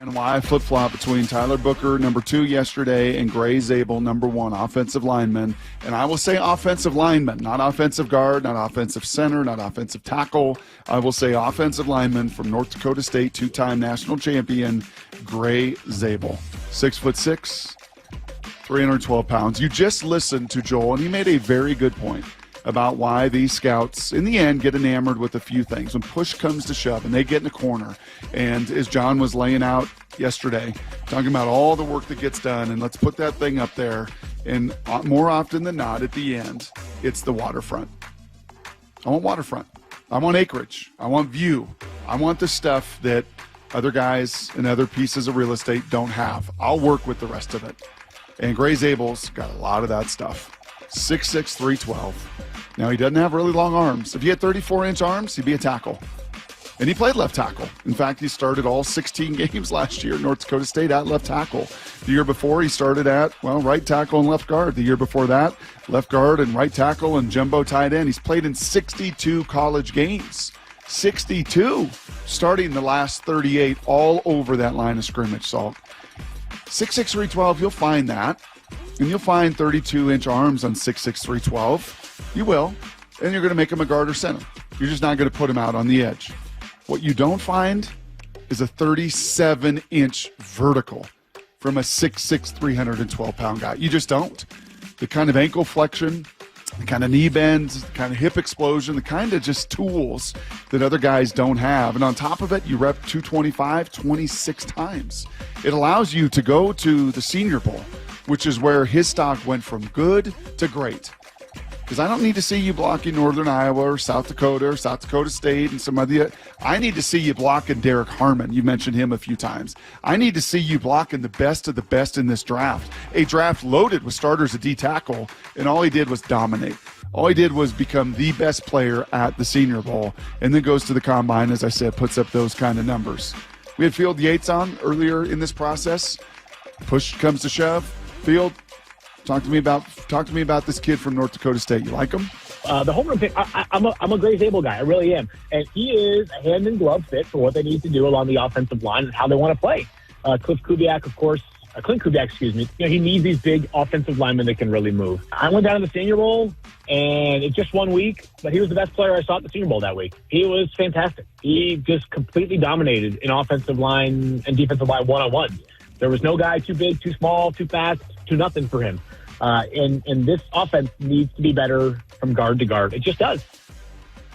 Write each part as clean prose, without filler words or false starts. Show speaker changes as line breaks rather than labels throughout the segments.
And why I flip-flop between Tyler Booker, number 2 yesterday, and Gray Zable, number 1, offensive lineman. And I will say offensive lineman, not offensive guard, not offensive center, not offensive tackle. I will say offensive lineman from North Dakota State, 2-time national champion, Gray Zable. 6'6", 312 pounds. You just listened to Joel, and he made a very good point about why these scouts, in the end, get enamored with a few things. When push comes to shove and they get in a corner, and as John was laying out yesterday, talking about all the work that gets done, and let's put that thing up there, and more often than not, at the end, it's the waterfront. I want waterfront. I want acreage. I want view. I want the stuff that other guys and other pieces of real estate don't have. I'll work with the rest of it. And Gray Zable's got a lot of that stuff. 6'6", 312. Now, he doesn't have really long arms. If he had 34-inch arms, he'd be a tackle. And he played left tackle. In fact, he started all 16 games last year at North Dakota State at left tackle. The year before, he started at, right tackle and left guard. The year before that, left guard and right tackle and jumbo tight end. He's played in 62 college games. 62, starting the last 38 all over that line of scrimmage, Salk. 6'6", 312, you'll find that. And you'll find 32-inch arms on 6'6", 312. You will. And you're going to make him a guard or center. You're just not going to put him out on the edge. What you don't find is a 37-inch vertical from a 6'6", 312-pound guy. You just don't. The kind of ankle flexion, the kind of knee bend, the kind of hip explosion, the kind of just tools that other guys don't have. And on top of it, you rep 225 26 times. It allows you to go to the Senior Bowl, which is where his stock went from good to great. Because I don't need to see you blocking Northern Iowa or South Dakota State and some other. I need to see you blocking Derek Harmon. You mentioned him a few times. I need to see you blocking the best of the best in this draft. A draft loaded with starters at D tackle, and all he did was dominate. All he did was become the best player at the Senior Bowl, and then goes to the Combine, as I said, puts up those kind of numbers. We had Field Yates on earlier in this process. Push comes to shove. Field, talk to me about this kid from North Dakota State. You like him?
The home run pick. I'm a Gray Zable guy. I really am, and he is a hand in glove fit for what they need to do along the offensive line and how they want to play. Clint Kubiak, excuse me. He needs these big offensive linemen that can really move. I went down to the Senior Bowl, and it's just 1 week, but he was the best player I saw at the Senior Bowl that week. He was fantastic. He just completely dominated in offensive line and defensive line one-on-ones. There was no guy too big, too small, too fast, too nothing for him. And this offense needs to be better from guard to guard. It just does.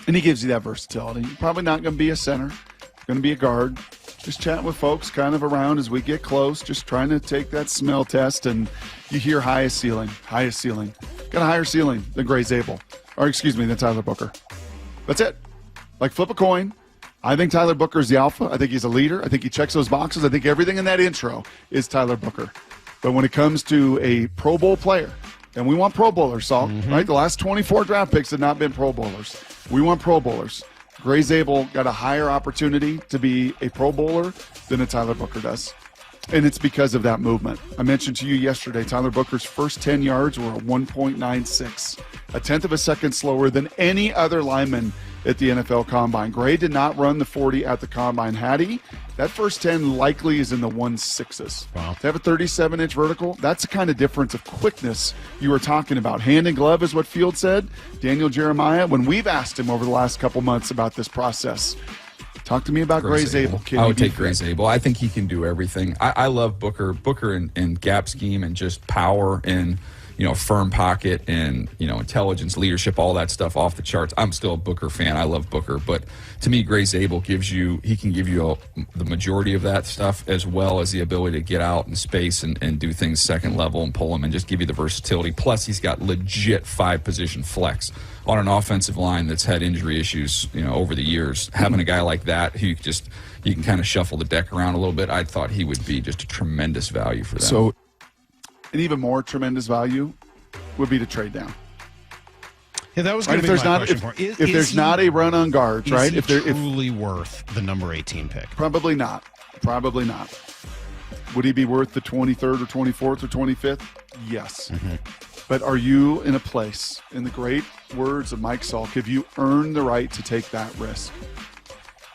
And he gives you that versatility. Probably not going to be a center. Going to be a guard. Just chatting with folks kind of around as we get close, just trying to take that smell test, and you hear highest ceiling. Got a higher ceiling than Gray Zable. Than Tyler Booker. That's it. Like flip a coin. I think Tyler Booker is the alpha. I think he's a leader. I think he checks those boxes. I think everything in that intro is Tyler Booker. But when it comes to a Pro Bowl player, and we want Pro Bowlers, Salk, right? The last 24 draft picks have not been Pro Bowlers. We want Pro Bowlers. Gray Zable got a higher opportunity to be a Pro Bowler than a Tyler Booker does. And it's because of that movement. I mentioned to you yesterday, Tyler Booker's first 10 yards were a 1.96, a tenth of a second slower than any other lineman at the NFL Combine. Gray did not run the 40 at the Combine. Had he, that first 10 likely is in the 1.6s.
Wow.
To have a 37-inch vertical, that's the kind of difference of quickness you were talking about. Hand in glove is what Field said. Daniel Jeremiah, when we've asked him over the last couple months about this process, talk to me about Gray Zable.
I would take Gray Zable. I think he can do everything. I love Booker. Booker in gap scheme and just power and firm pocket and, intelligence, leadership, all that stuff off the charts. I'm still a Booker fan. I love Booker. But to me, Gray Zable can give you the majority of that stuff, as well as the ability to get out in space and do things second level and pull them and just give you the versatility. Plus, he's got legit 5-position flex on an offensive line that's had injury issues, over the years. Having a guy like that who you can kind of shuffle the deck around a little bit, I thought he would be just a tremendous value for them.
So, an even more tremendous value would be to trade down.
Yeah, that was going to be my question for him.
If there's not a run on guards, right?
Is he truly worth the number 18 pick?
Probably not. Would he be worth the 23rd or 24th or 25th? Yes. But are you in a place, in the great words of Mike Salk, have you earned the right to take that risk?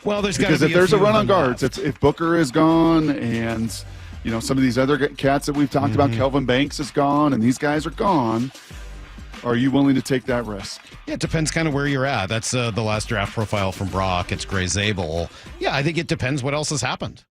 Well, there's got to
because
be
if there's a run on
guards,
guards, if Booker is gone and some of these other cats that we've talked about, Kelvin Banks is gone, and these guys are gone. Are you willing to take that risk?
Yeah, it depends kind of where you're at. That's the last draft profile from Brock. It's Gray Zable. Yeah, I think it depends what else has happened.